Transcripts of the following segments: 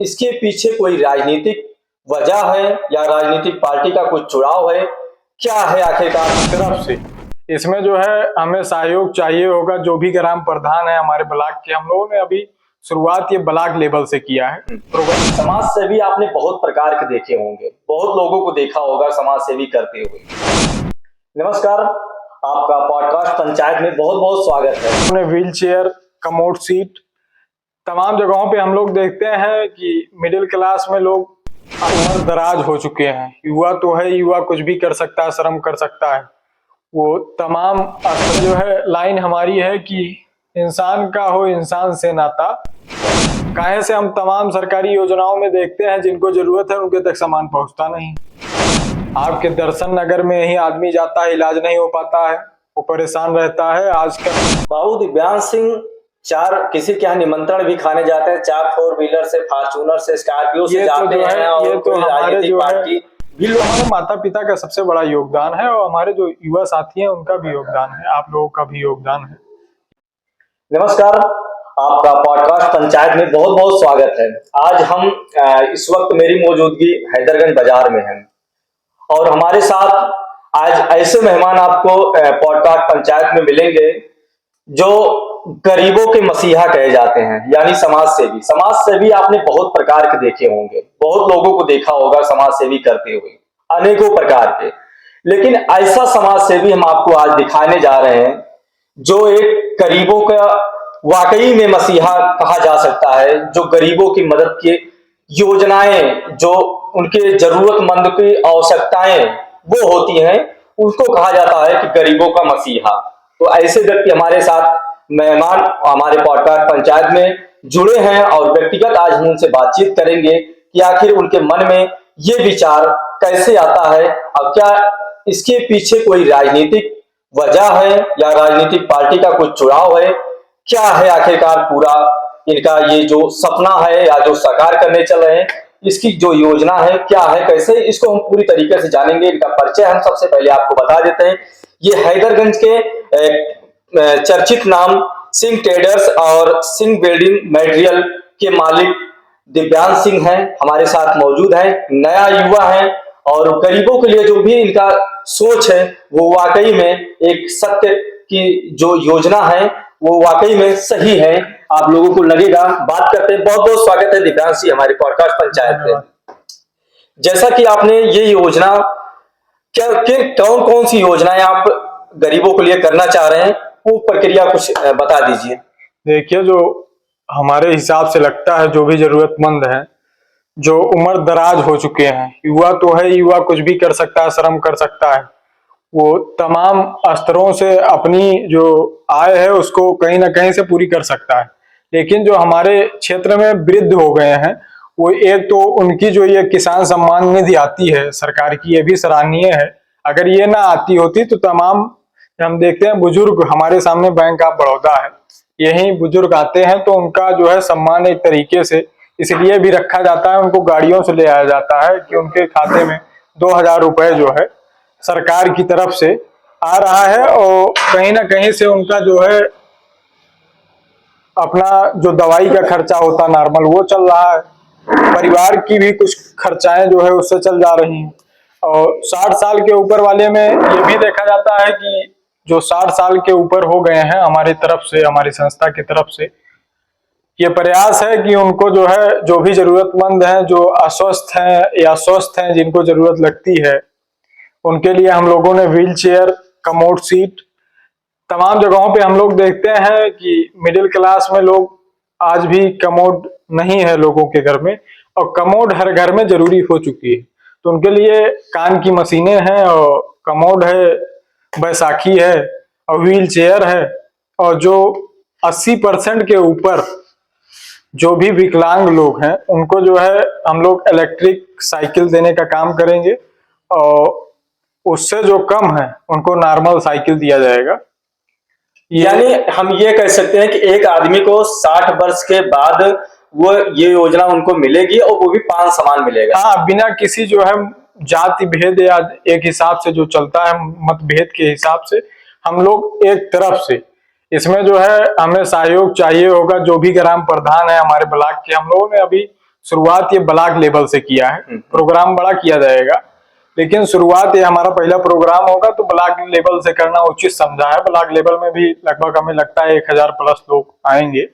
इसके पीछे कोई राजनीतिक वजह है या राजनीतिक पार्टी का कुछ चुनाव है, क्या है आखिरकार? तरफ से इसमें जो है हमें सहयोग चाहिए होगा। जो भी ग्राम प्रधान है हमारे ब्लॉक के, हम लोगों ने अभी शुरुआत ये ब्लॉक लेवल से किया है। समाज सेवी आपने बहुत प्रकार के देखे होंगे, बहुत लोगों को देखा होगा समाज सेवी करते हुए। नमस्कार, आपका पॉडकास्ट पंचायत में बहुत बहुत स्वागत है। हमने व्हील चेयर, कमोड सीट, तमाम जगहों पे हम लोग देखते हैं कि मिडिल क्लास में लोग उम्र दराज हो चुके हैं। युवा तो है, युवा कुछ भी कर सकता है, श्रम कर सकता है। वो तमाम जो है लाइन हमारी है कि इंसान का हो इंसान से नाता। काहे से हम तमाम सरकारी योजनाओं में देखते हैं जिनको जरूरत है उनके तक सामान पहुंचता नहीं। आपके दर्शन नगर में ही आदमी जाता है, इलाज नहीं हो पाता है, वो परेशान रहता है। आजकल बाबू दिव्यांश सिंह किसी के यहाँ निमंत्रण भी खाने जाते हैं, 4 4 व्हीलर से, फॉर्च्यूनर से, स्कॉर्पियो से जाते हैं। और ये तो हमारे जो पार्टी है हमारे माता पिता का सबसे बड़ा योगदान है और हमारे जो युवा साथी हैं उनका भी योगदान है, आप लोगों का भी योगदान है। नमस्कार, आपका पॉडकास्ट पंचायत में बहुत बहुत स्वागत है। आज हम इस वक्त मेरी मौजूदगी हैदरगंज बाजार में है और हमारे साथ आज ऐसे मेहमान आपको पॉडकास्ट पंचायत में मिलेंगे जो गरीबों के मसीहा कहे जाते हैं, यानी समाज सेवी। समाज सेवी आपने बहुत प्रकार के देखे होंगे, बहुत लोगों को देखा होगा समाज सेवी करते हुए, अनेकों प्रकार के। लेकिन ऐसा समाज सेवी हम आपको आज दिखाने जा रहे हैं जो एक गरीबों का वाकई में मसीहा कहा जा सकता है, जो गरीबों की मदद की योजनाएं, जो उनके जरूरतमंद की आवश्यकताएं वो होती हैं, उसको कहा जाता है कि गरीबों का मसीहा। तो ऐसे व्यक्ति हमारे साथ मेहमान हमारे पॉडकास्ट पंचायत में जुड़े हैं और व्यक्तिगत आज हम उनसे बातचीत करेंगे कि आखिर उनके मन में ये विचार कैसे आता है और क्या इसके पीछे कोई राजनीतिक वजह है या राजनीतिक पार्टी का कुछ चुनाव है, क्या है आखिरकार पूरा इनका ये जो सपना है या जो साकार करने चल रहे हैं, इसकी जो योजना है क्या है, कैसे, इसको हम पूरी तरीके से जानेंगे। इनका परिचय हम सबसे पहले आपको बता देते हैं। ये हैदरगंज के चर्चित नाम सिंह ट्रेडर्स और सिंह बिल्डिंग मटेरियल के मालिक दिव्यांश सिंह हैं, हमारे साथ मौजूद हैं। नया युवा है और गरीबों के लिए जो भी इनका सोच है वो वाकई में एक सत्य की जो योजना है वो वाकई में सही है, आप लोगों को लगेगा। बात करते हैं, बहुत बहुत स्वागत है दिव्यांश जी हमारे पॉडकास्ट पंचायत में। जैसा कि आपने ये योजना, कौन कौन सी योजनाएं आप गरीबों के लिए करना चाह रहे हैं, वो प्रक्रिया कुछ बता दीजिए। देखिए, जो हमारे हिसाब से लगता है जो भी जरूरतमंद है, जो उम्र दराज हो चुके हैं, युवा तो है, युवा कुछ भी कर सकता है, श्रम कर सकता है। वो तमाम स्तरों से अपनी जो आय है उसको कहीं ना कहीं से पूरी कर सकता है। लेकिन जो हमारे क्षेत्र में वृद्ध हो गए हैं, वो एक तो उनकी जो ये किसान सम्मान निधि आती है सरकार की, ये भी सराहनीय है। अगर ये ना आती होती तो तमाम हम देखते हैं बुजुर्ग, हमारे सामने बैंक ऑफ बड़ौदा है, यही बुजुर्ग आते हैं तो उनका जो है सम्मान एक तरीके से इसलिए भी रखा जाता है, उनको गाड़ियों से ले आया जाता है कि उनके खाते में 2000 रुपए जो है सरकार की तरफ से आ रहा है और कहीं ना कहीं से उनका जो है अपना जो दवाई का खर्चा होता नॉर्मल वो चल रहा है, परिवार की भी कुछ खर्चाएं जो है उससे चल जा रही हैं। और 60 साल के ऊपर वाले में ये भी देखा जाता है कि जो 60 साल के ऊपर हो गए हैं, हमारी तरफ से, हमारी संस्था की तरफ से ये प्रयास है कि उनको जो है, जो भी जरूरतमंद हैं, जो अस्वस्थ हैं या स्वस्थ हैं, जिनको जरूरत लगती है, उनके लिए हम लोगों ने व्हील चेयर, कमोड सीट, तमाम जगहों पे हम लोग देखते हैं कि मिडिल क्लास में लोग आज भी कमोड नहीं है लोगों के घर में, और कमोड हर घर में जरूरी हो चुकी है। तो उनके लिए कान की मशीनें हैं और कमोड है, बैसाखी है और व्हील चेयर है। और जो 80% के ऊपर जो भी विकलांग लोग हैं उनको जो है हम लोग इलेक्ट्रिक साइकिल देने का काम करेंगे और उससे जो कम है उनको नॉर्मल साइकिल दिया जाएगा। यानी हम ये कह सकते हैं कि एक आदमी को 60 वर्ष के बाद वो ये योजना उनको मिलेगी और वो भी 5 सामान मिलेगा। हाँ, बिना किसी जो है जाति भेद या एक हिसाब से जो चलता है मतभेद के हिसाब से, हम लोग एक तरफ से इसमें जो है हमें सहयोग चाहिए होगा। जो भी ग्राम प्रधान है हमारे ब्लॉक के, हम लोगों ने अभी शुरुआत ये ब्लॉक लेवल से किया है। प्रोग्राम बड़ा किया जाएगा, लेकिन शुरुआत ये हमारा पहला प्रोग्राम होगा, तो ब्लॉक लेवल से करना उचित समझा है। ब्लॉक लेवल में भी लगभग हमें लगता है 1000 प्लस लोग आएंगे,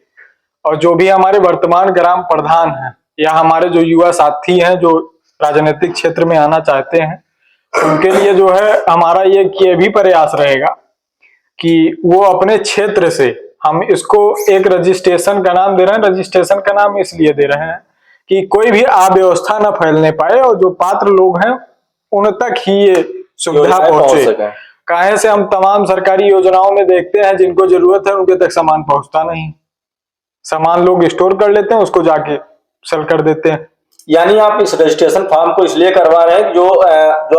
और जो भी हमारे वर्तमान ग्राम प्रधान हैं या हमारे जो युवा साथी हैं जो राजनीतिक क्षेत्र में आना चाहते हैं, उनके लिए जो है हमारा ये भी प्रयास रहेगा कि वो अपने क्षेत्र से, हम इसको एक रजिस्ट्रेशन का नाम दे रहे हैं। रजिस्ट्रेशन का नाम इसलिए दे रहे हैं कि कोई भी अव्यवस्था न फैलने पाए और जो पात्र लोग हैं उन तक ही ये सुविधा पहुंचे। काहे से हम तमाम सरकारी योजनाओं में देखते हैं जिनको जरूरत है उनके तक सामान पहुंचता नहीं, सामान लोग स्टोर कर लेते हैं, उसको जाके सेल कर देते हैं। यानी आप इस रजिस्ट्रेशन फॉर्म को इसलिए करवा रहे हैं जो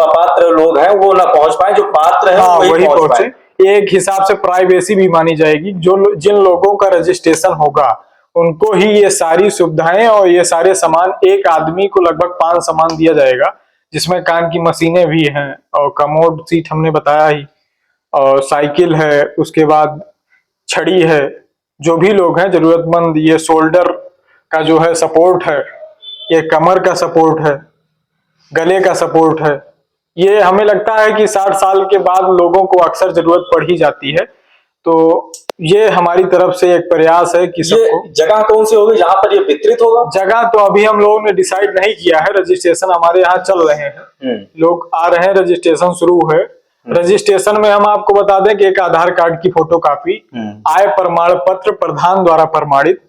अपात्र लोग हैं वो ना पहुंच पाए, जो पात्र हैं वही पहुंचे। एक हिसाब से प्राइवेसी भी मानी जाएगी। जिन लोगों का रजिस्ट्रेशन होगा उनको ही ये सारी सुविधाएं और ये सारे सामान, एक आदमी को लगभग 5 सामान दिया जाएगा, जिसमें कान की मशीनें भी हैं और कमोड सीट हमने बताया ही, और साइकिल है, उसके बाद छड़ी है। जो भी लोग हैं जरूरतमंद, ये शोल्डर का जो है सपोर्ट है, ये कमर का सपोर्ट है, गले का सपोर्ट है। ये हमें लगता है कि 60 साल के बाद लोगों को अक्सर जरूरत पड़ ही जाती है, तो ये हमारी तरफ से एक प्रयास है कि सबको। जगह कौन सी होगी जहां पर ये वितरित होगा? जगह तो अभी हम लोगों ने डिसाइड नहीं किया है, रजिस्ट्रेशन हमारे यहाँ चल रहे हैं, लोग आ रहे हैं, रजिस्ट्रेशन शुरू है। रजिस्ट्रेशन में हम आपको बता दें कि एक आधार कार्ड की फोटोकॉपी, आय प्रमाण पत्र प्रधान द्वारा प्रमाणित,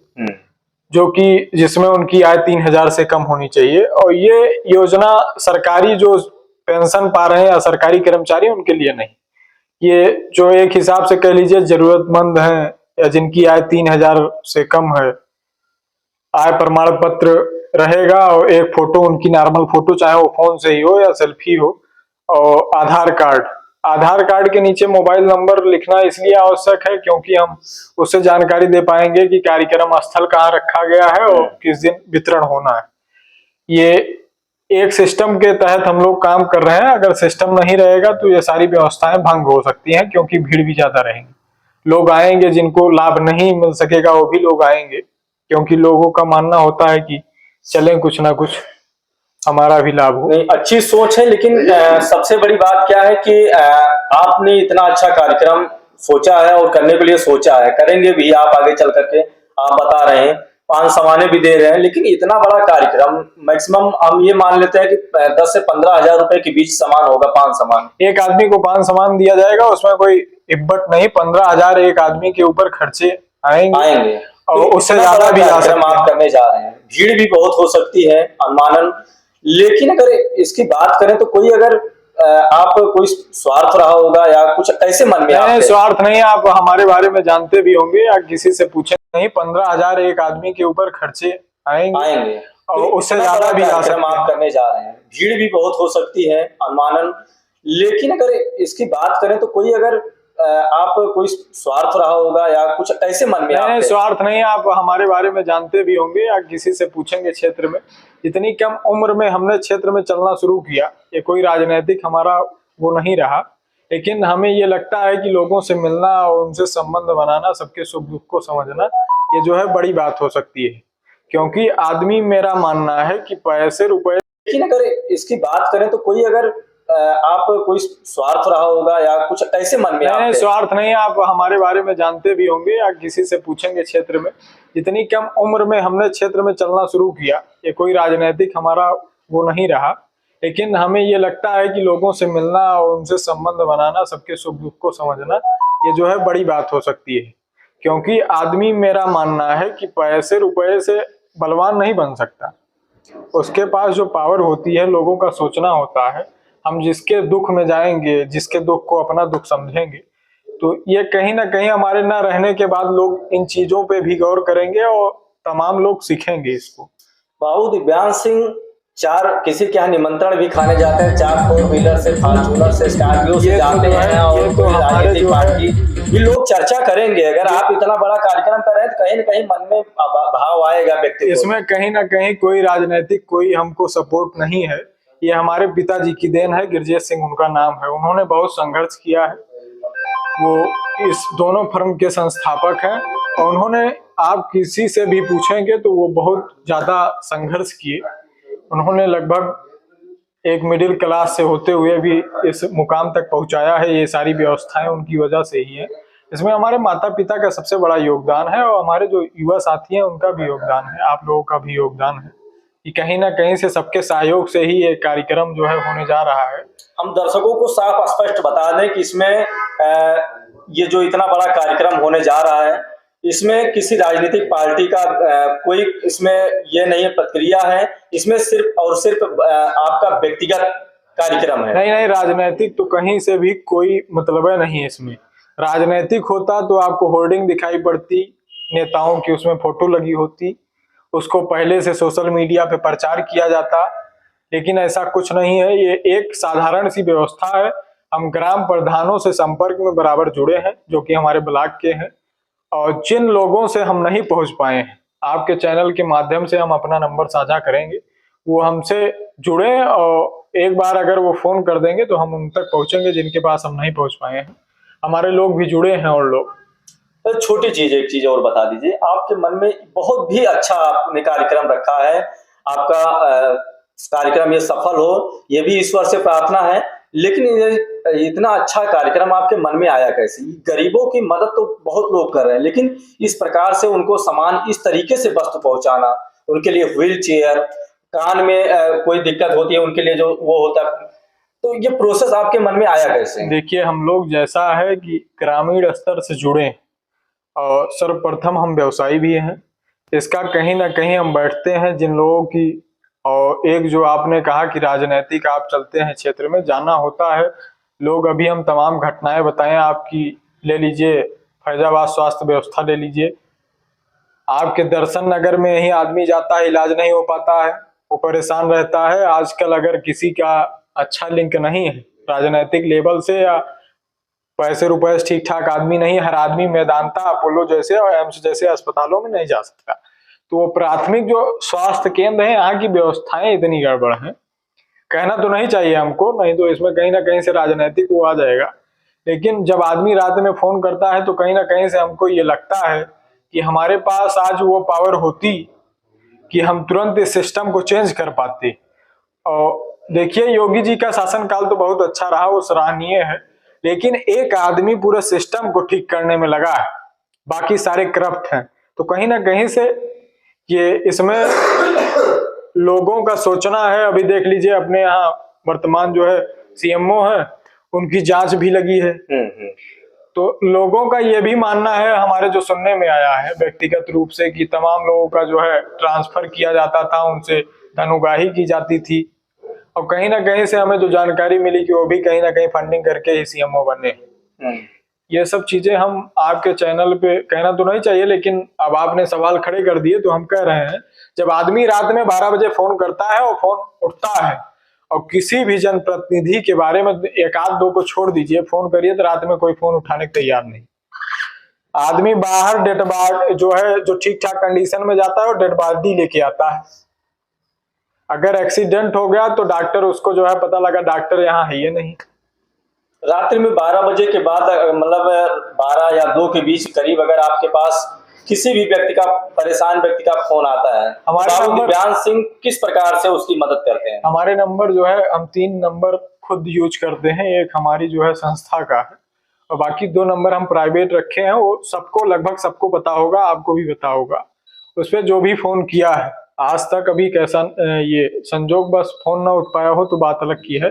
जो कि जिसमें उनकी आय 3000 से कम होनी चाहिए। और ये योजना सरकारी जो पेंशन पा रहे हैं या सरकारी कर्मचारी उनके लिए नहीं, ये जो एक हिसाब से कह लीजिए जरूरतमंद हैं या जिनकी आय 3000 से कम है, आय प्रमाण पत्र रहेगा और एक फोटो, उनकी नॉर्मल फोटो, चाहे वो फोन से ही हो या सेल्फी हो, और आधार कार्ड। आधार कार्ड के नीचे मोबाइल नंबर लिखना इसलिए आवश्यक है क्योंकि हम उससे जानकारी दे पाएंगे कि कार्यक्रम स्थल कहाँ रखा गया है और किस दिन वितरण होना है। ये एक सिस्टम के तहत हम लोग काम कर रहे हैं। अगर सिस्टम नहीं रहेगा तो ये सारी व्यवस्थाएं भंग हो सकती हैं, क्योंकि भीड़ भी ज्यादा रहेंगी। लोग आएंगे, जिनको लाभ नहीं मिल सकेगा वो भी लोग आएंगे, क्योंकि लोगों का मानना होता है कि चले कुछ ना कुछ हमारा भी लाभ हो। नहीं, अच्छी सोच है, लेकिन सबसे बड़ी बात क्या है कि आपने इतना अच्छा कार्यक्रम सोचा है और करने के लिए सोचा है, करेंगे भी आप आगे चल करके, आप बता रहे हैं 5 सामानें भी दे रहे हैं, लेकिन इतना बड़ा कार्यक्रम मैक्सिमम हम ये मान लेते हैं कि 10 से 15 हजार रुपए के बीच सामान होगा। 5 सामान, एक आदमी को 5 सामान दिया जाएगा, उसमें कोई इब्बत नहीं। 15,000 एक आदमी के ऊपर खर्चे आएंगे और उससे ज्यादा भी आप करने जा रहे हैं। भीड़ भी बहुत हो सकती है अनुमानन, लेकिन अगर इसकी बात करें तो कोई अगर आप कोई स्वार्थ रहा होगा या कुछ ऐसे मन में? नहीं, स्वार्थ नहीं। आप हमारे बारे में जानते भी होंगे या किसी से पूछे नहीं, 15,000 एक आदमी के ऊपर खर्चे आएंगे और उससे ज्यादा भी आप करने जा रहे हैं। भीड़ भी बहुत हो सकती है अनुमानन, लेकिन अगर इसकी बात करें तो कोई अगर आप कोई स्वार्थ रहा होगा या कुछ ऐसे मन में? नहीं, स्वार्थ नहीं। आप हमारे बारे में जानते भी होंगे या किसी से पूछेंगे क्षेत्र में। इतनी कम उम्र में हमने क्षेत्र में चलना शुरू किया, ये कोई राजनीतिक हमारा वो नहीं रहा, लेकिन हमें ये लगता है कि लोगों से मिलना और उनसे संबंध बनाना, सबके सुख दुख को समझना, ये जो है बड़ी बात हो सकती है। क्योंकि आदमी, मेरा मानना है कि पैसे रुपए, लेकिन अगर इसकी बात करें तो कोई अगर आप कोई स्वार्थ रहा होगा या कुछ ऐसे मन में? नहीं, स्वार्थ नहीं। आप हमारे बारे में जानते भी होंगे या किसी से पूछेंगे क्षेत्र में। इतनी कम उम्र में हमने क्षेत्र में चलना शुरू किया, ये कोई राजनीतिक हमारा वो नहीं रहा, लेकिन हमें ये लगता है कि लोगों से मिलना और उनसे संबंध बनाना, सबके सुख दुख को समझना, ये जो है बड़ी बात हो सकती है। क्योंकि आदमी, मेरा मानना है कि पैसे रुपए से बलवान नहीं बन सकता। उसके पास जो पावर होती है, लोगों का सोचना होता है। हम जिसके दुख में जाएंगे, जिसके दुख को अपना दुख समझेंगे, तो ये कहीं ना कहीं हमारे ना रहने के बाद लोग इन चीजों पे भी गौर करेंगे और तमाम लोग सीखेंगे इसको। बाबू दिव्यांश सिंह किसी के यहाँ निमंत्रण भी खाने जाते हैं, 4 4 व्हीलर से, फॉर्च्यूनर से, स्कॉर्पियो से जाते हैं और कोई राजनीतिक पार्टी, ये लोग चर्चा करेंगे। अगर आप इतना बड़ा कार्यक्रम कर रहे हैं तो कहीं ना कहीं मन में भाव आएगा व्यक्ति को। इसमें कहीं ना कहीं कोई राजनीतिक कोई हमको सपोर्ट नहीं है। ये हमारे पिताजी की देन है, गिरजेश सिंह उनका नाम है। उन्होंने बहुत संघर्ष किया है, वो इस दोनों फर्म के संस्थापक हैं और उन्होंने आप किसी से भी पूछेंगे तो वो बहुत ज्यादा संघर्ष किए। उन्होंने लगभग एक मिडिल क्लास से होते हुए भी इस मुकाम तक पहुंचाया है। ये सारी व्यवस्थाएं उनकी वजह से ही है। इसमें हमारे माता पिता का सबसे बड़ा योगदान है और हमारे जो युवा साथी हैं उनका भी योगदान है, आप लोगों का भी योगदान है कि कहीं ना कहीं से सबके सहयोग से ही ये कार्यक्रम जो है होने जा रहा है। हम दर्शकों को साफ स्पष्ट बता दें कि इसमें ये जो इतना बड़ा कार्यक्रम होने जा रहा है, इसमें किसी राजनीतिक पार्टी का कोई इसमें ये नहीं है, प्रक्रिया है। इसमें सिर्फ और सिर्फ आपका व्यक्तिगत कार्यक्रम है। नहीं, राजनीतिक तो कहीं से भी कोई मतलब नहीं है इसमें। राजनीतिक होता तो आपको होर्डिंग दिखाई पड़ती, नेताओं की उसमें फोटो लगी होती, उसको पहले से सोशल मीडिया पे प्रचार किया जाता, लेकिन ऐसा कुछ नहीं है। ये एक साधारण सी व्यवस्था है। हम ग्राम प्रधानों से संपर्क में बराबर जुड़े हैं, जो कि हमारे ब्लॉक के हैं, और जिन लोगों से हम नहीं पहुंच पाए हैं, आपके चैनल के माध्यम से हम अपना नंबर साझा करेंगे, वो हमसे जुड़े और एक बार अगर वो फोन कर देंगे तो हम उन तक पहुंचेंगे जिनके पास हम नहीं पहुंच पाए हैं। हमारे लोग भी जुड़े हैं और लोग। तो छोटी चीज, एक चीज और बता दीजिए, आपके मन में बहुत भी अच्छा आपने कार्यक्रम रखा है, आपका कार्यक्रम ये सफल हो, ये भी ईश्वर से प्रार्थना है। लेकिन ये इतना अच्छा कार्यक्रम आपके मन में आया कैसे? गरीबों की मदद तो बहुत लोग कर रहे हैं, लेकिन इस प्रकार से उनको सामान इस तरीके से वस्तु पहुंचाना, उनके लिए व्हील चेयर, कान में कोई दिक्कत होती है उनके लिए जो वो होता है, तो ये प्रोसेस आपके मन में आया कैसे? देखिए, हम लोग जैसा है कि ग्रामीण स्तर से जुड़े और सर्वप्रथम हम व्यवसायी भी हैं। इसका कहीं ना कहीं हम बैठते हैं जिन लोगों की, और एक जो आपने कहा कि राजनीतिक आप चलते हैं क्षेत्र में, जाना होता है लोग। अभी हम तमाम घटनाएं बताएं आपकी, ले लीजिए फैजाबाद स्वास्थ्य व्यवस्था ले लीजिए, आपके दर्शन नगर में ही आदमी जाता है, इलाज नहीं हो पाता है, वो परेशान रहता है। आजकल अगर किसी का अच्छा लिंक नहीं है राजनीतिक लेवल से, या पैसे रुपए ठीक ठाक आदमी नहीं, हर आदमी मैदानता, अपोलो जैसे और एम्स जैसे अस्पतालों में नहीं जा सकता, तो वो प्राथमिक जो स्वास्थ्य केंद्र है, यहाँ की व्यवस्थाएं इतनी गड़बड़ हैं। कहना तो नहीं चाहिए हमको, नहीं तो इसमें कहीं ना कहीं से राजनीतिक वो आ जाएगा। लेकिन जब आदमी रात में फोन करता है तो कहीं ना कहीं से हमको ये लगता है कि हमारे पास आज वो पावर होती कि हम तुरंत इस सिस्टम को चेंज कर पाते। और देखिए, योगी जी का शासनकाल तो बहुत अच्छा रहा, वो सराहनीय है, लेकिन एक आदमी पूरे सिस्टम को ठीक करने में लगा है, बाकी सारे करप्ट हैं। तो कहीं ना कहीं से ये इसमें लोगों का सोचना है। अभी देख लीजिए, अपने यहाँ वर्तमान जो है सीएमओ है, उनकी जांच भी लगी है। तो लोगों का ये भी मानना है, हमारे जो सुनने में आया है व्यक्तिगत रूप से, कि तमाम लोगों का जो है ट्रांसफर किया जाता था, उनसे धनुगाही की जाती थी, और कहीं ना कहीं से हमें जो जानकारी मिली कि वो भी कहीं ना कहीं फंडिंग करके ही सीएमओ बने। ये सब चीजें हम आपके चैनल पे कहना तो नहीं चाहिए, लेकिन अब आपने सवाल खड़े कर दिए तो हम कह रहे हैं। जब आदमी रात में 12 बजे फोन करता है और फोन उठता है, और किसी भी जनप्रतिनिधि के बारे में एक आध दो को छोड़ दीजिए, फोन करिए तो रात में कोई फोन उठाने को तैयार नहीं। आदमी बाहर डेड बॉडी जो है, जो ठीक ठाक कंडीशन में जाता है, और डेड बॉडी लेके आता है। अगर एक्सीडेंट हो गया तो डॉक्टर उसको जो है, पता लगा डॉक्टर यहाँ है ये नहीं। रात्रि में 12 बजे के बाद, मतलब 12 या 2 के बीच करीब, अगर आपके पास किसी भी व्यक्ति का, परेशान व्यक्ति का फोन आता है, हमारे तो नंबर दिव्यांश सिंह किस प्रकार से उसकी मदद करते हैं? हमारे नंबर जो है, हम 3 नंबर खुद यूज करते हैं। एक हमारी जो है संस्था का है, और बाकी 2 नंबर हम प्राइवेट रखे हैं। वो सबको, लगभग सबको पता होगा, आपको भी पता होगा। उस पर जो भी फोन किया है आज तक, अभी कैसा ये संजोग बस फोन ना उठ पाया हो तो बात अलग की है,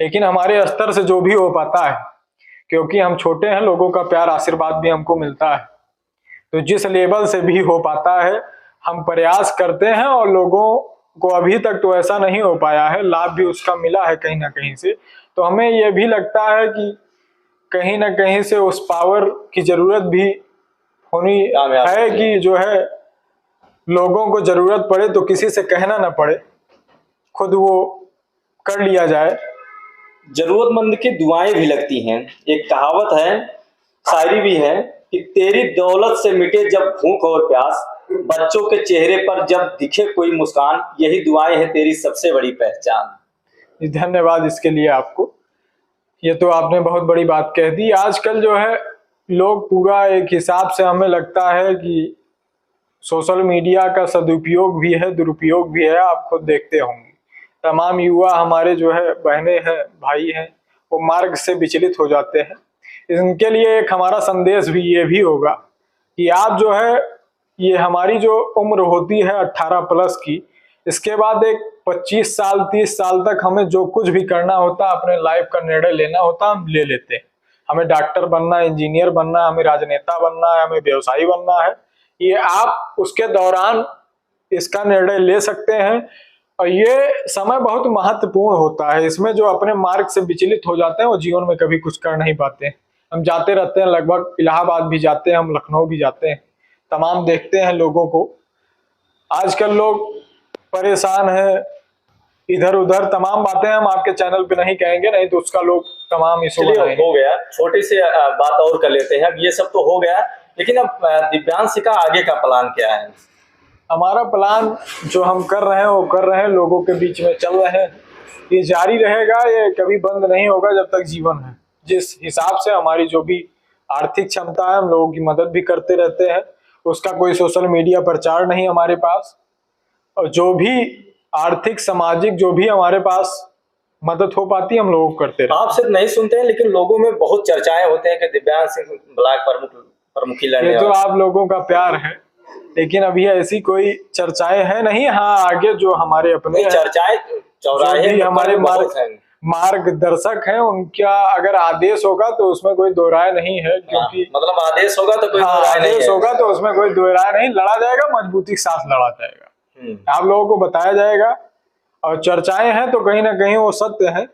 लेकिन हमारे स्तर से जो भी हो पाता है, क्योंकि हम छोटे हैं, लोगों का प्यार आशीर्वाद भी हमको मिलता है, तो जिस लेवल से भी हो पाता है हम प्रयास करते हैं। और लोगों को अभी तक तो ऐसा नहीं हो पाया है, लाभ भी उसका मिला है कहीं ना कहीं से। तो हमें यह भी लगता है कि कहीं ना कहीं से उस पावर की जरूरत भी होनी है, कि जो है लोगों को जरूरत पड़े तो किसी से कहना ना पड़े, खुद वो कर लिया जाए। जरूरतमंद की दुआएं भी लगती हैं। एक कहावत है, शायरी भी है कि तेरी दौलत से मिटे जब भूख और प्यास, बच्चों के चेहरे पर जब दिखे कोई मुस्कान, यही दुआएं हैं तेरी सबसे बड़ी पहचान। धन्यवाद इसके लिए आपको। ये तो आपने बहुत बड़ी बात कह दी। आजकल जो है लोग पूरा एक हिसाब से, हमें लगता है कि सोशल मीडिया का सदुपयोग भी है, दुरुपयोग भी है, आप खुद देखते होंगे। तमाम युवा हमारे जो है बहनें हैं, भाई हैं, वो मार्ग से विचलित हो जाते हैं। इनके लिए एक हमारा संदेश भी ये भी होगा कि आप जो है, ये हमारी जो उम्र होती है 18 प्लस की, इसके बाद एक 25 साल 30 साल तक हमें जो कुछ भी करना होता, अपने लाइफ का निर्णय लेना होता, हम ले लेते हैं। हमें डॉक्टर बनना, इंजीनियर बनना, हमें राजनेता बनना है, हमें व्यवसायी बनना है, ये आप उसके दौरान इसका निर्णय ले सकते हैं। और ये समय बहुत महत्वपूर्ण होता है, इसमें जो अपने मार्ग से विचलित हो जाते हैं वो जीवन में कभी कुछ कर नहीं पाते हैं। हम जाते रहते हैं, लगभग इलाहाबाद भी जाते हैं, हम लखनऊ भी जाते हैं, तमाम देखते हैं लोगों को। आजकल लोग परेशान है, इधर उधर तमाम बातें हम आपके चैनल पे नहीं कहेंगे, नहीं तो उसका लोग तमाम इशू चलिए बनाएंगे। हो गया, छोटी सी बात और कर लेते हैं। अब ये सब तो हो गया, लेकिन अब दिव्यांश का आगे का प्लान क्या है? हमारा प्लान जो हम कर रहे हैं वो कर रहे हैं, लोगों के बीच में चल रहे हैं, ये जारी रहेगा, ये कभी बंद नहीं होगा जब तक जीवन है। जिस हिसाब से हमारी जो भी आर्थिक क्षमता है, हम लोगों की मदद भी करते रहते हैं, उसका कोई सोशल मीडिया प्रचार नहीं हमारे पास। और जो भी आर्थिक सामाजिक जो भी हमारे पास मदद हो पाती है, हम लोग करते रहते हैं। आप सिर्फ नहीं सुनते हैं, लेकिन लोगों में बहुत चर्चाएं होते हैं कि दिव्यांश सिंह ब्लॉक प्रमुखी लड़ने ये तो वाले। आप लोगों का प्यार है, लेकिन अभी ऐसी कोई चर्चाएं है नहीं। हाँ, आगे जो हमारे अपने चर्चाएं चौराहे जो भी हमारे मार्गदर्शक हैं, उनका अगर आदेश होगा तो उसमें कोई दो राय नहीं है, क्योंकि मतलब आदेश होगा तो कोई हाँ, दो राय नहीं आदेश है। होगा तो उसमें कोई दो राय नहीं, लड़ा जाएगा, मजबूती के साथ लड़ा जाएगा, आप लोगों को बताया जाएगा। और चर्चाएं हैं तो कहीं ना कहीं वो सत्य है,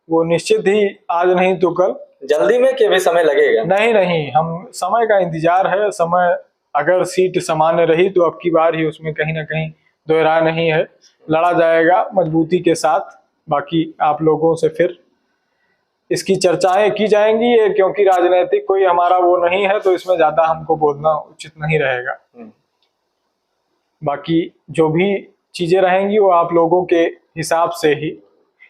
वो निश्चित ही आज नहीं तो कल। जल्दी में कि भी समय लगेगा? नहीं, हम समय का इंतजार है। समय अगर सीट सामान्य रही तो अब की बार ही उसमें कहीं ना कहीं दो राय नहीं है, लड़ा जाएगा मजबूती के साथ। बाकी आप लोगों से फिर इसकी चर्चाएं की जाएंगी, ये क्योंकि राजनीतिक कोई हमारा वो नहीं है, तो इसमें ज्यादा हमको बोलना उचित नहीं रहेगा। बाकी जो भी चीजें रहेंगी वो आप लोगों के हिसाब से ही,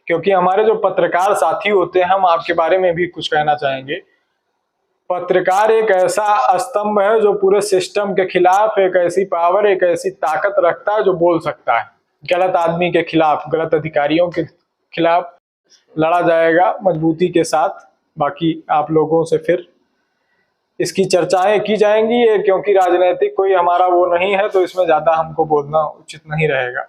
क्योंकि हमारे जो पत्रकार साथी होते हैं, हम आपके बारे में भी कुछ कहना चाहेंगे। पत्रकार एक ऐसा स्तंभ है जो पूरे सिस्टम के खिलाफ एक ऐसी पावर, एक ऐसी ताकत रखता है जो बोल सकता है। गलत आदमी के खिलाफ, गलत अधिकारियों के खिलाफ लड़ा जाएगा मजबूती के साथ। बाकी आप लोगों से फिर इसकी चर्चाएं की जाएंगी, ये क्योंकि राजनीतिक कोई हमारा वो नहीं है, तो इसमें ज्यादा हमको बोलना उचित नहीं रहेगा।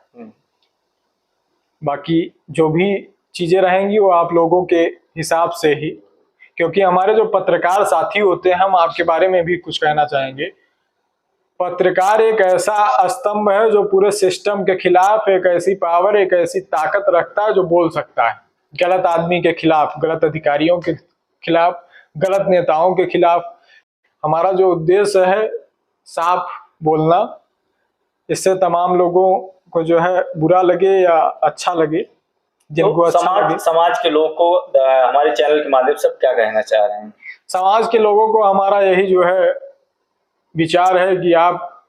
बाकी जो भी चीजें रहेंगी वो आप लोगों के हिसाब से ही, क्योंकि हमारे जो पत्रकार साथी होते हैं, हम आपके बारे में भी कुछ कहना चाहेंगे। पत्रकार एक ऐसा स्तंभ है जो पूरे सिस्टम के खिलाफ एक ऐसी पावर, एक ऐसी ताकत रखता है जो बोल सकता है। गलत आदमी के खिलाफ, गलत अधिकारियों के खिलाफ, गलत नेताओं के खिलाफ। हमारा जो उद्देश्य है साफ बोलना, इससे तमाम लोगों को जो है बुरा लगे या अच्छा लगे, जिनको तो अच्छा लगे। समाज के लोग को हमारे चैनल के माध्यम से क्या कहना चाह रहे हैं? समाज के लोगों को हमारा यही जो है विचार है कि आप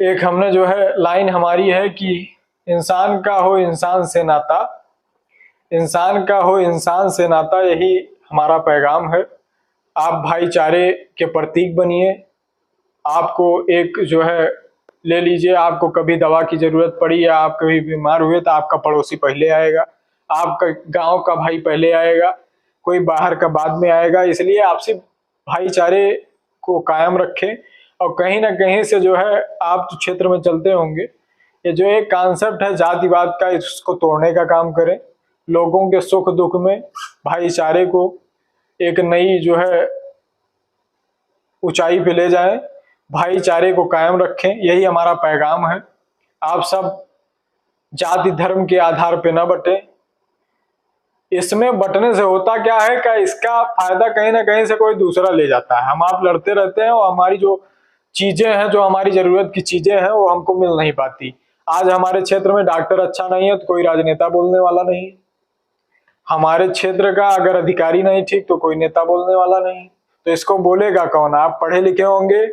एक, हमने जो है लाइन हमारी है कि इंसान का हो इंसान से नाता, इंसान का हो इंसान से नाता, यही हमारा पैगाम है। आप भाईचारे के प्रतीक बनिए। आपको एक जो है ले लीजिए, आपको कभी दवा की जरूरत पड़ी या आप कभी बीमार हुए तो आपका पड़ोसी पहले आएगा, आपका गांव का भाई पहले आएगा, कोई बाहर का बाद में आएगा। इसलिए आपसी भाईचारे को कायम रखें। और कहीं ना कहीं से जो है, आप जो क्षेत्र में चलते होंगे, ये जो एक कॉन्सेप्ट है जातिवाद का, इसको तोड़ने का काम करें। लोगों के सुख दुख में भाईचारे को एक नई जो है ऊंचाई पे ले जाएं, भाईचारे को कायम रखें, यही हमारा पैगाम है। आप सब जाति धर्म के आधार पे न बटे। इसमें बटने से होता क्या है कि इसका फायदा कहीं ना कहीं से कोई दूसरा ले जाता है। हम आप लड़ते रहते हैं और हमारी जो चीजें हैं, जो हमारी जरूरत की चीजें हैं, वो हमको मिल नहीं पाती। आज हमारे क्षेत्र में डॉक्टर अच्छा नहीं है तो कोई राजनेता बोलने वाला नहीं, हमारे क्षेत्र का अगर अधिकारी नहीं ठीक तो कोई नेता बोलने वाला नहीं। तो इसको बोलेगा कौन? आप पढ़े लिखे होंगे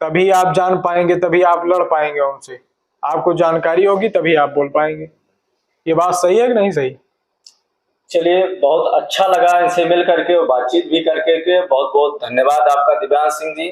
तभी आप जान पाएंगे, तभी आप लड़ पाएंगे उनसे। आपको जानकारी होगी तभी आप बोल पाएंगे। ये बात सही है कि नहीं सही? चलिए, बहुत अच्छा लगा इनसे मिल करके और बातचीत भी करके के। बहुत बहुत धन्यवाद आपका दिव्यांश सिंह जी।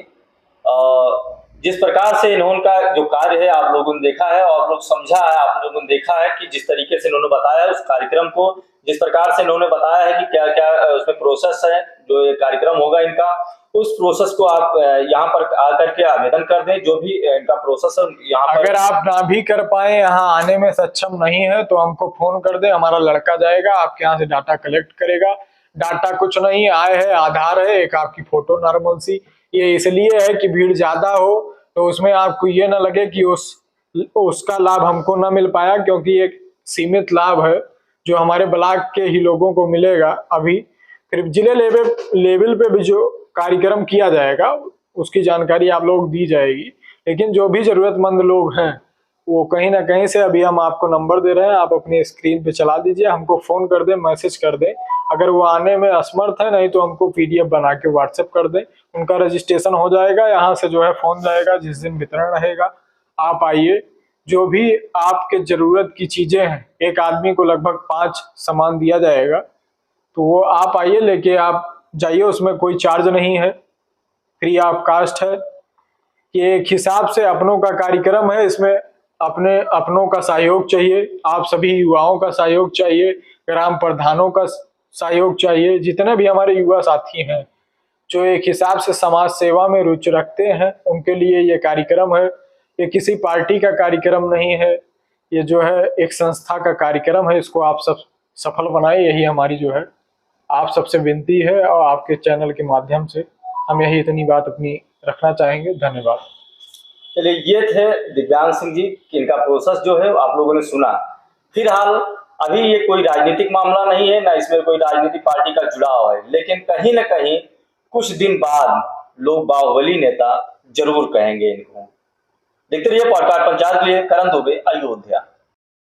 जिस प्रकार से इन्होंने का जो कार्य है आप लोगों ने देखा है और आप लोग समझा है, आप लोगों ने देखा है कि जिस तरीके से इन्होंने बताया उस कार्यक्रम को, जिस प्रकार से इन्होंने बताया है कि क्या क्या उसमें प्रोसेस है, जो ये कार्यक्रम होगा इनका, उस प्रोसेस को आप यहाँ पर आकर के आवेदन कर दें। जो भी इनका प्रोसेस है यहाँ पर, अगर आप ना भी कर पाए, यहाँ आने में सक्षम नहीं है, तो हमको फोन कर दे, हमारा लड़का जाएगा आपके यहाँ से डाटा कलेक्ट करेगा। डाटा कुछ नहीं, आय है, आधार है, एक आपकी फोटो नॉर्मल सी। ये इसलिए है कि भीड़ ज्यादा हो तो उसमें आपको ये ना लगे कि उसका लाभ हमको ना मिल पाया, क्योंकि एक सीमित लाभ है जो हमारे ब्लॉक के ही लोगों को मिलेगा। अभी फिर जिले लेवल पे भी जो कार्यक्रम किया जाएगा उसकी जानकारी आप लोग दी जाएगी। लेकिन जो भी जरूरतमंद लोग हैं वो कहीं ना कहीं से, अभी हम आपको नंबर दे रहे हैं, आप अपनी स्क्रीन पे चला दीजिए, हमको फोन कर दें, मैसेज कर दें। अगर वो आने में असमर्थ है, नहीं तो हमको पीडीएफ बना के व्हाट्सएप कर दें, उनका रजिस्ट्रेशन हो जाएगा। यहाँ से जो है फोन जाएगा, जिस दिन वितरण रहेगा आप आइए। जो भी आपके जरूरत की चीजें हैं, एक आदमी को लगभग 5 सामान दिया जाएगा, तो वो आप आइए लेके आप जाइए, उसमें कोई चार्ज नहीं है, फ्री ऑफ कास्ट है। ये एक हिसाब से अपनों का कार्यक्रम है, इसमें अपनों का सहयोग चाहिए, आप सभी युवाओं का सहयोग चाहिए, ग्राम प्रधानों का सहयोग चाहिए, जितने भी हमारे युवा साथी हैं जो एक हिसाब से समाज सेवा में रुचि रखते हैं, उनके लिए ये कार्यक्रम है। ये किसी पार्टी का कार्यक्रम नहीं है, ये जो है एक संस्था का कार्यक्रम है। इसको आप सब सफल बनाए, यही हमारी जो है आप सबसे विनती है, और आपके चैनल के माध्यम से हम यही इतनी बात अपनी रखना चाहेंगे। धन्यवाद। चलिए, ये थे दिव्यांग सिंह जी, इनका प्रोसेस जो है आप लोगों ने सुना। फिलहाल अभी ये कोई राजनीतिक मामला नहीं है, ना इसमें कोई राजनीतिक पार्टी का जुड़ाव है, लेकिन कहीं ना कहीं कुछ दिन बाद लोग बाहुबली नेता जरूर कहेंगे इनको। देखते रहिए पॉडकास्ट पंचायत के लिए। करण दुबे, अयोध्या।